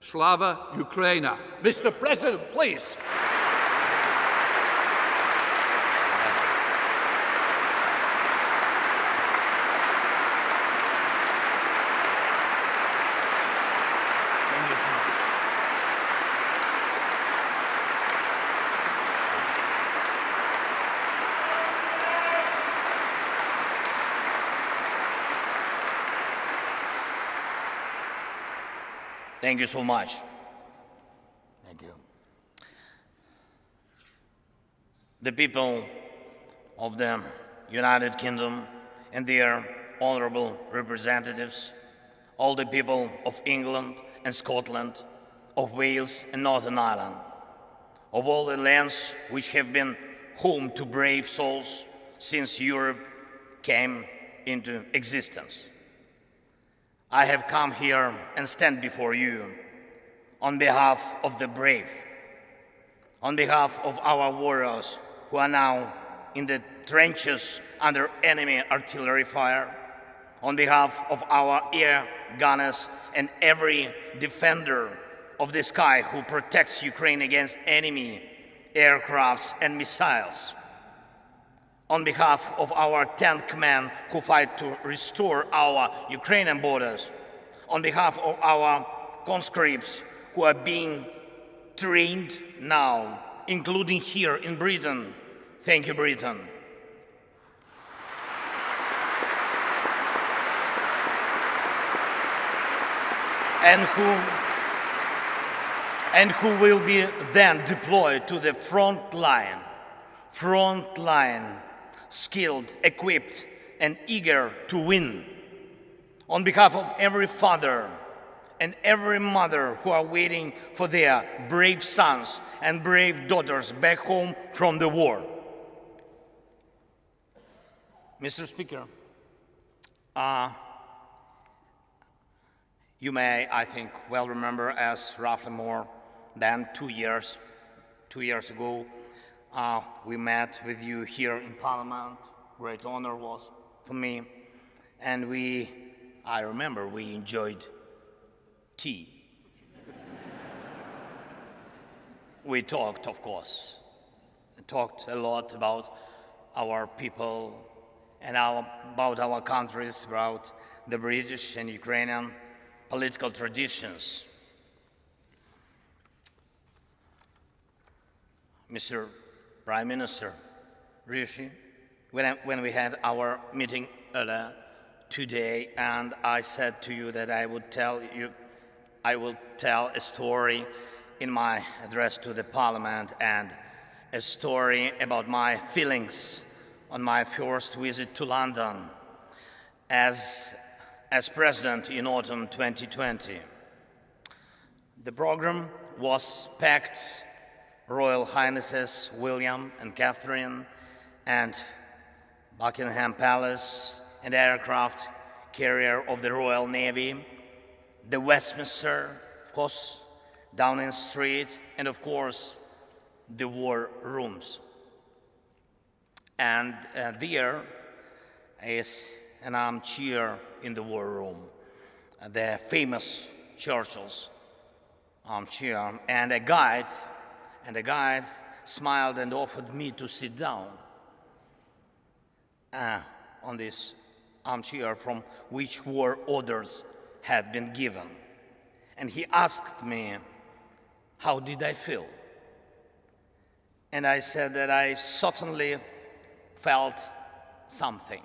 Slava Ukraina. Mr. President, please. Thank you so much. Thank you. The people of the United Kingdom and their honorable representatives, all the people of England and Scotland, of Wales and Northern Ireland, of all the lands which have been home to brave souls since Europe came into existence. I have come here and stand before you on behalf of the brave, on behalf of our warriors who are now in the trenches under enemy artillery fire, on behalf of our air gunners and every defender of the sky who protects Ukraine against enemy aircrafts and missiles, on behalf of our tank men who fight to restore our Ukrainian borders, on behalf of our conscripts who are being trained now, including here in Britain. Thank you, Britain. And who will be then deployed to the front line, skilled, equipped, and eager to win. On behalf of every father and every mother who are waiting for their brave sons and brave daughters back home from the war. Mr. Speaker, you may, I think, well remember as roughly more than 2 years ago, we met with you here in Parliament. Great honor was for me. And I remember we enjoyed tea. We talked, of course, talked a lot about our people and about our countries, about the British and Ukrainian political traditions. Mr. Prime Minister Rishi, when we had our meeting earlier today, and I said to you that I will tell a story in my address to the Parliament, and a story about my feelings on my first visit to London as President in autumn 2020. The program was packed. Royal Highnesses William and Catherine and Buckingham Palace and aircraft carrier of the Royal Navy, the Westminster, of course, Downing Street, and of course, the war rooms. And there is an armchair in the war room, the famous Churchill's armchair, and a guide smiled and offered me to sit down on this armchair from which war orders had been given. And he asked me, how did I feel? And I said that I certainly felt something.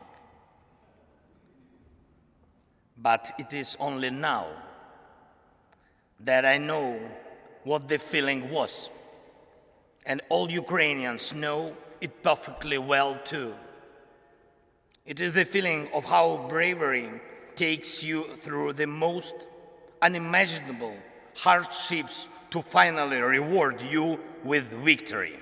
But it is only now that I know what the feeling was. And all Ukrainians know it perfectly well too. It is the feeling of how bravery takes you through the most unimaginable hardships to finally reward you with victory.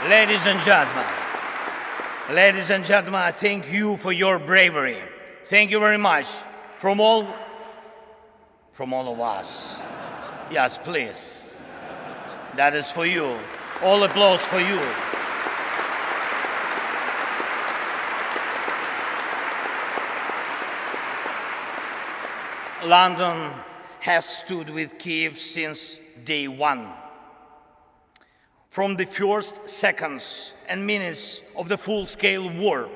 Ladies and gentlemen, I thank you for your bravery. Thank you very much from all of us. Yes, please. That is for you. All applause for you. London has stood with Kyiv since day one. From the first seconds and minutes of the full-scale war,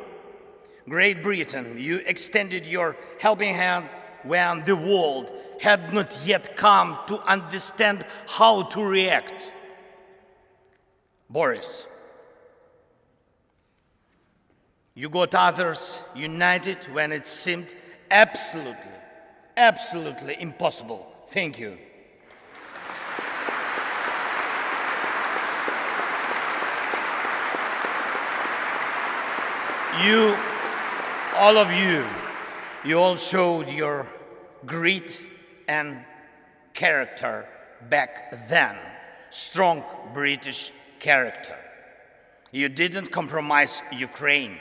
Great Britain, you extended your helping hand when the world had not yet come to understand how to react. Boris, you got others united when it seemed absolutely impossible. Thank you. You, all of you, you all showed your grit and character back then. Strong British character. You didn't compromise Ukraine,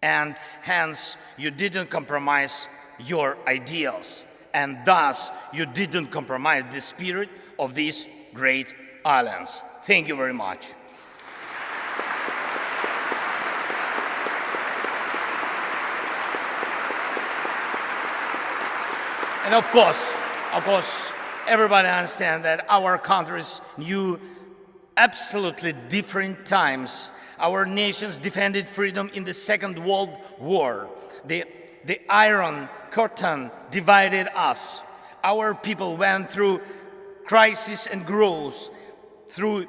and hence you didn't compromise your ideals, and thus you didn't compromise the spirit of these great islands. Thank you very much. And of course, everybody understands that our countries knew absolutely different times. Our nations defended freedom in the Second World War. The Iron Curtain divided us. Our people went through crisis and growth, through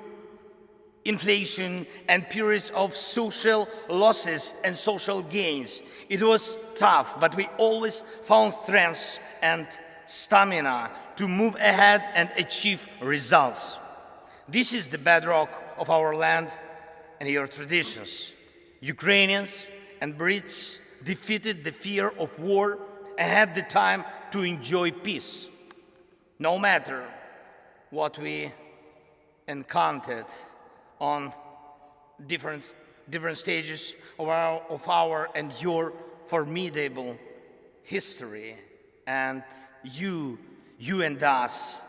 inflation and periods of social losses and social gains. It was tough, but we always found strength and stamina to move ahead and achieve results. This is the bedrock of our land and your traditions. Ukrainians and Brits defeated the fear of war and had the time to enjoy peace. No matter what we encountered on different stages of our and your formidable history, and you and us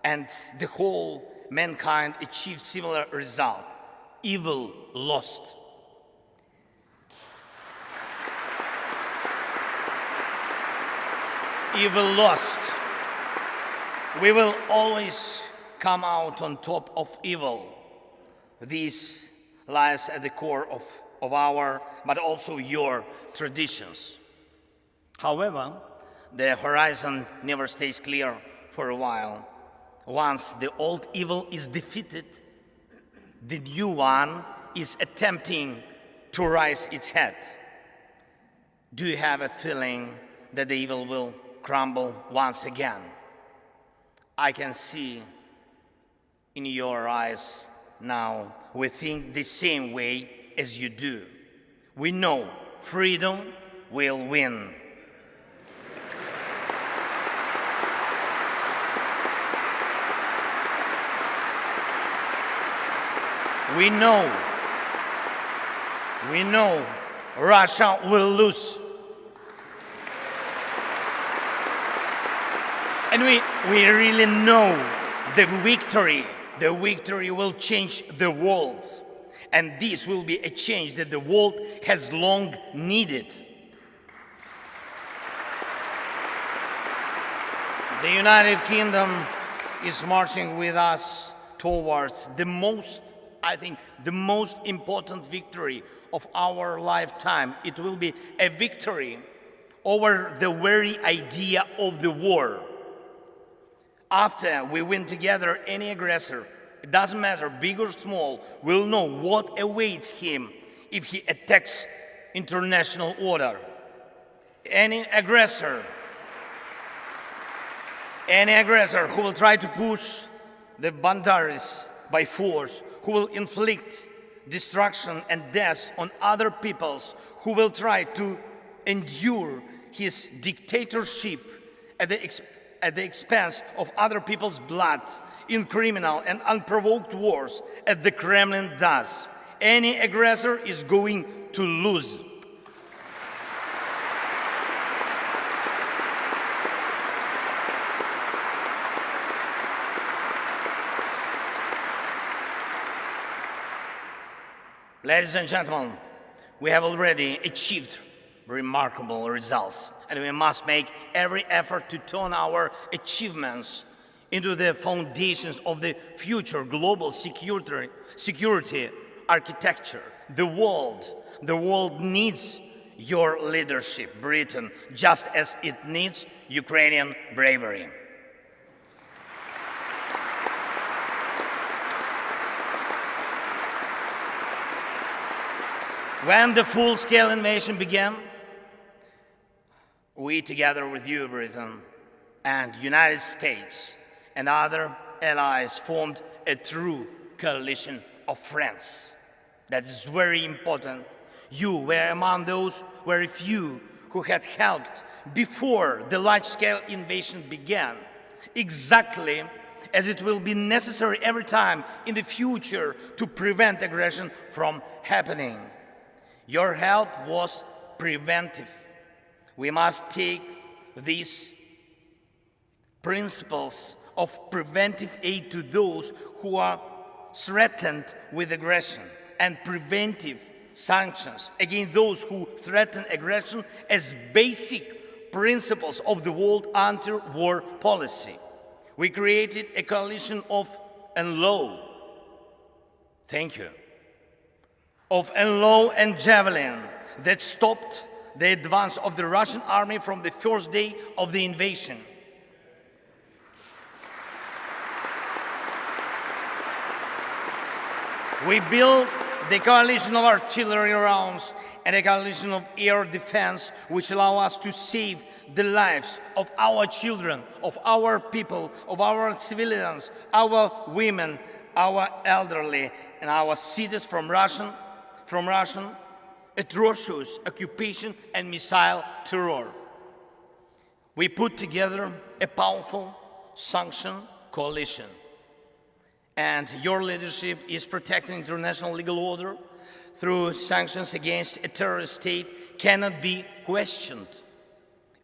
and the whole mankind achieved similar result. Evil lost. Evil lost. We will always come out on top of evil. This lies at the core of our, but also your traditions. However, the horizon never stays clear for a while. Once the old evil is defeated, the new one is attempting to rise its head. Do you have a feeling that the evil will crumble once again? I can see in your eyes now we think the same way as you do. We know freedom will win. We know Russia will lose. And we really know the victory will change the world. And this will be a change that the world has long needed. The United Kingdom is marching with us towards the most important victory of our lifetime. It will be a victory over the very idea of the war. After we win together, any aggressor, it doesn't matter, big or small, will know what awaits him if he attacks international order. Any aggressor who will try to push the boundaries by force, who will inflict destruction and death on other peoples, who will try to endure his dictatorship at the expense of other people's blood in criminal and unprovoked wars, as the Kremlin does. Any aggressor is going to lose. Ladies and gentlemen, we have already achieved remarkable results, and we must make every effort to turn our achievements into the foundations of the future global security architecture. The world needs your leadership, Britain, just as it needs Ukrainian bravery. When the full-scale invasion began, we, together with you, Britain, and United States and other allies, formed a true coalition of friends. That is very important. You were among those very few who had helped before the large-scale invasion began, exactly as it will be necessary every time in the future to prevent aggression from happening. Your help was preventive. We must take these principles of preventive aid to those who are threatened with aggression, and preventive sanctions against those who threaten aggression as basic principles of the world anti-war policy. We created a coalition of NLAW. Thank you. Of NLAW and Javelin that stopped the advance of the Russian army from the first day of the invasion. We built the coalition of artillery rounds and a coalition of air defense, which allow us to save the lives of our children, of our people, of our civilians, our women, our elderly, and our cities from Russian atrocious occupation and missile terror. We put together a powerful sanction coalition, and your leadership is protecting international legal order through sanctions against a terrorist state cannot be questioned.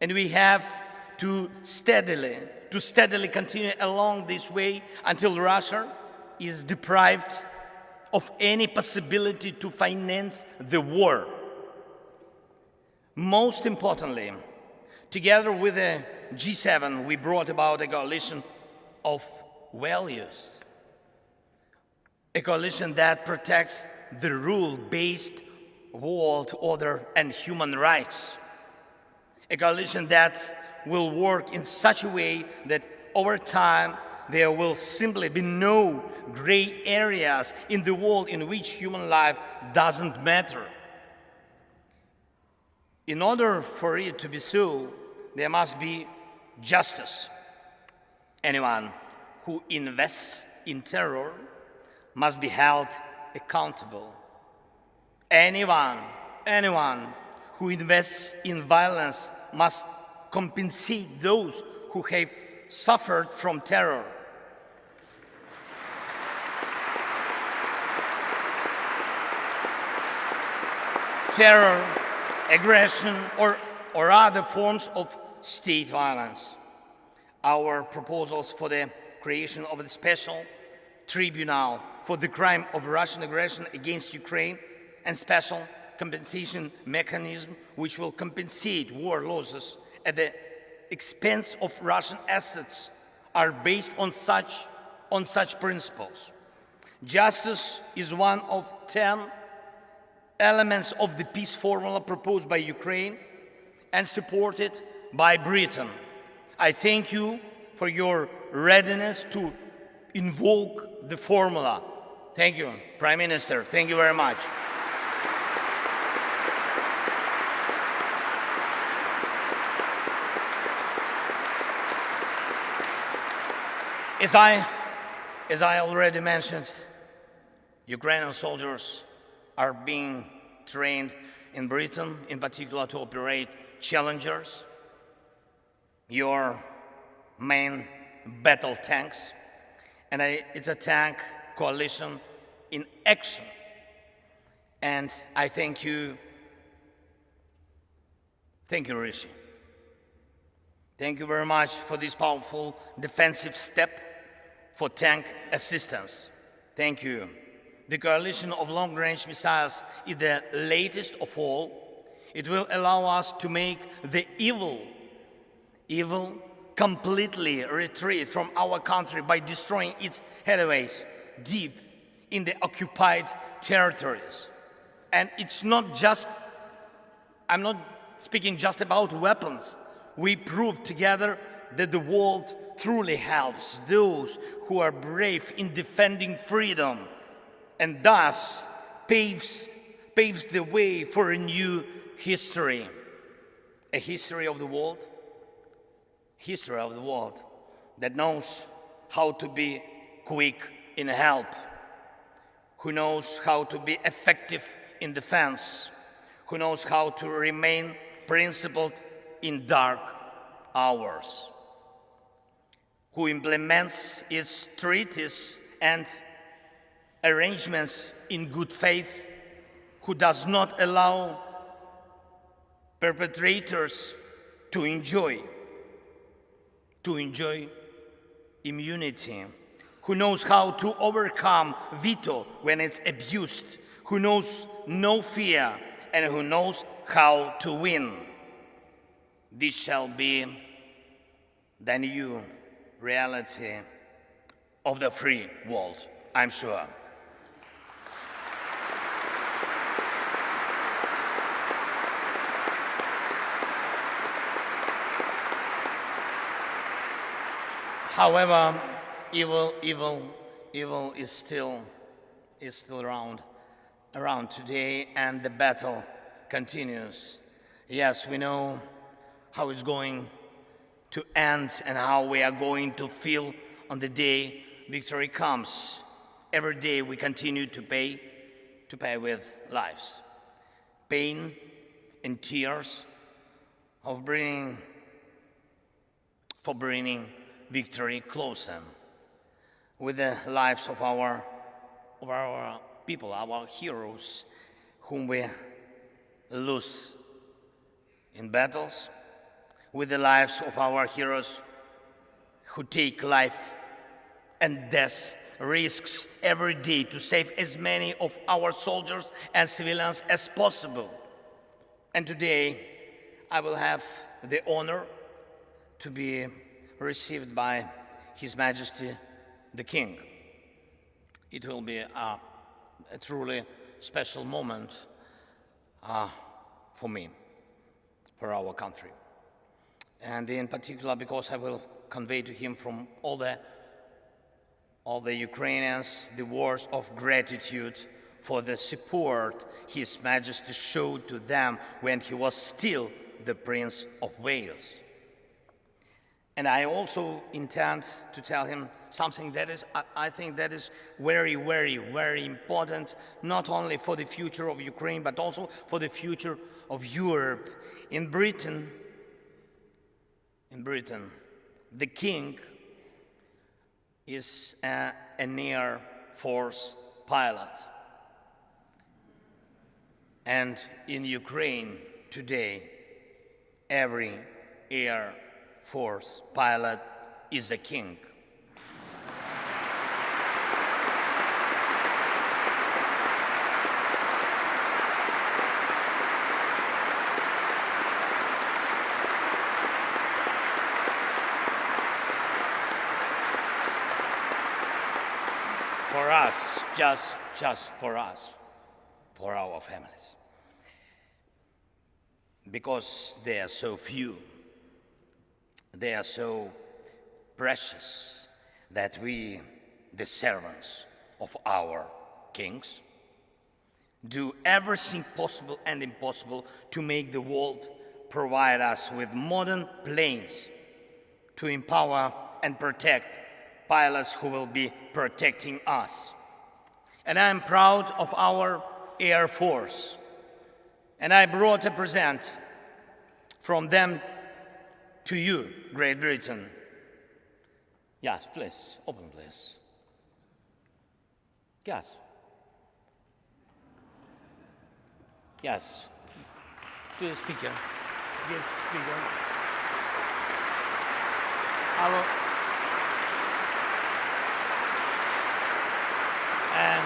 And we have to steadily continue along this way until Russia is deprived of any possibility to finance the war. Most importantly, together with the G7, we brought about a coalition of values, a coalition that protects the rule-based world order and human rights, a coalition that will work in such a way that over time there will simply be no gray areas in the world in which human life doesn't matter. In order for it to be so, there must be justice. Anyone who invests in terror must be held accountable. Anyone who invests in violence must compensate those who have suffered from terror. Terror, aggression, or other forms of state violence. Our proposals for the creation of a special tribunal for the crime of Russian aggression against Ukraine and special compensation mechanism which will compensate war losses at the expense of Russian assets are based on such principles. Justice is one of 10 elements of the peace formula proposed by Ukraine and supported by Britain. I thank you for your readiness to invoke the formula. Thank you, Prime Minister. Thank you very much. As I already mentioned, Ukrainian soldiers are being trained in Britain, in particular to operate Challengers, your main battle tanks. And it's a tank coalition in action. And I thank you, Rishi. Thank you very much for this powerful defensive step for tank assistance. Thank you. The coalition of long-range missiles is the latest of all. It will allow us to make the evil completely retreat from our country by destroying its headways deep in the occupied territories. And it's not just, I'm not speaking just about weapons. We proved together that the world truly helps those who are brave in defending freedom, and thus paves the way for a new history. A history of the world that knows how to be quick in help, who knows how to be effective in defense, who knows how to remain principled in dark hours, who implements its treaties and arrangements in good faith, who does not allow perpetrators to enjoy immunity, who knows how to overcome veto when it's abused, who knows no fear, and who knows how to win. This shall be the new reality of the free world, I'm sure. However, evil is still around today, and the battle continues. Yes, we know how it's going to end and how we are going to feel on the day victory comes. Every day we continue to pay with lives, pain and tears for bringing victory closer, with the lives of our people, our heroes, whom we lose in battles, with the lives of our heroes who take life and death risks every day to save as many of our soldiers and civilians as possible. And today I will have the honor to be received by His Majesty the King. It will be a truly special moment for me, for our country. And in particular because I will convey to him from all the Ukrainians the words of gratitude for the support His Majesty showed to them when he was still the Prince of Wales. And I also intend to tell him something that is, I think that is very, very, very important, not only for the future of Ukraine, but also for the future of Europe. In Britain, the king is an Air Force pilot. And in Ukraine today, every Air Force pilot is a king. For us, just for us, for our families. Because they are so few, they are so precious that we, the servants of our kings, do everything possible and impossible to make the world provide us with modern planes to empower and protect pilots who will be protecting us. And I am proud of our Air Force. And I brought a present from them to you, Great Britain. Yes, please, open please. Yes. Yes. To the speaker. Yes, speaker. Hello. And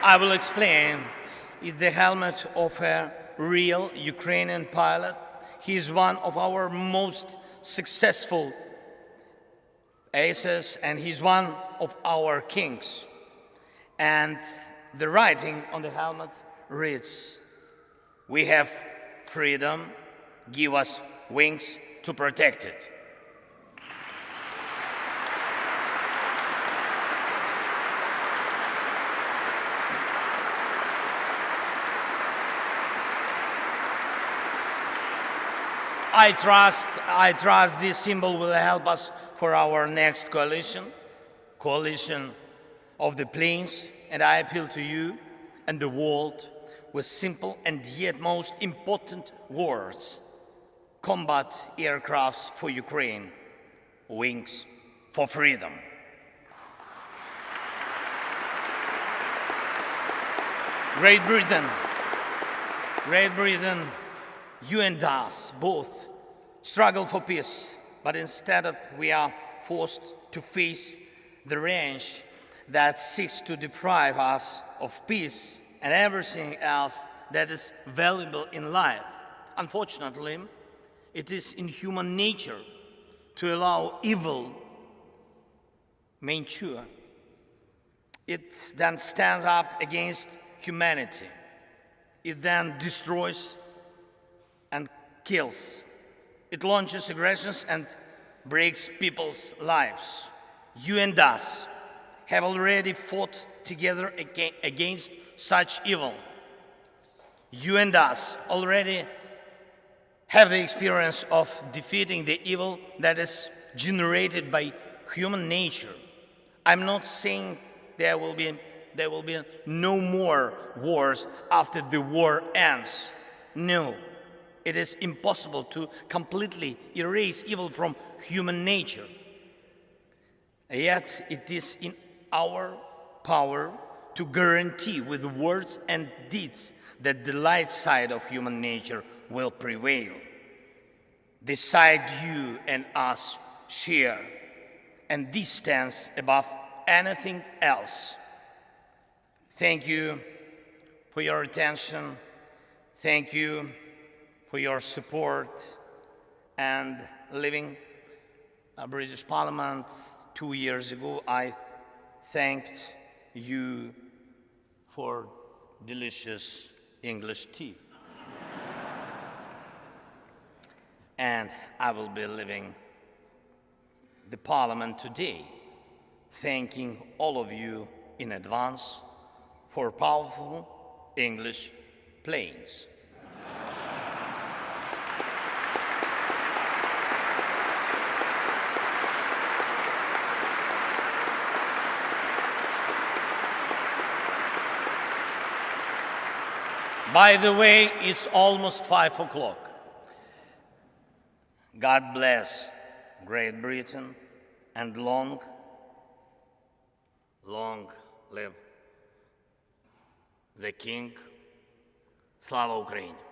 I will explain. It's the helmet of a real Ukrainian pilot. He is one of our most successful aces, and he's one of our kings. And the writing on the helmet reads, "We have freedom, give us wings to protect it." I trust this symbol will help us for our next coalition of the planes, and I appeal to you and the world with simple and yet most important words: combat aircrafts for Ukraine, wings for freedom. Great Britain, you and us both struggle for peace, but instead we are forced to face the range that seeks to deprive us of peace and everything else that is valuable in life. Unfortunately, it is in human nature to allow evil mature. It then stands up against humanity. It then destroys and kills. It launches aggressions and breaks people's lives. You and us have already fought together against such evil. You and us already have the experience of defeating the evil that is generated by human nature. I'm not saying there will be no more wars after the war ends. No. It is impossible to completely erase evil from human nature. Yet it is in our power to guarantee with words and deeds that the light side of human nature will prevail. The side you and us share, and this stands above anything else. Thank you for your attention. Thank you for your support. And leaving a British Parliament 2 years ago, I thanked you for delicious English tea. And I will be leaving the Parliament today, thanking all of you in advance for powerful English planes. By the way, it's almost 5 o'clock. God bless Great Britain and long live the King. Slava Ukraini!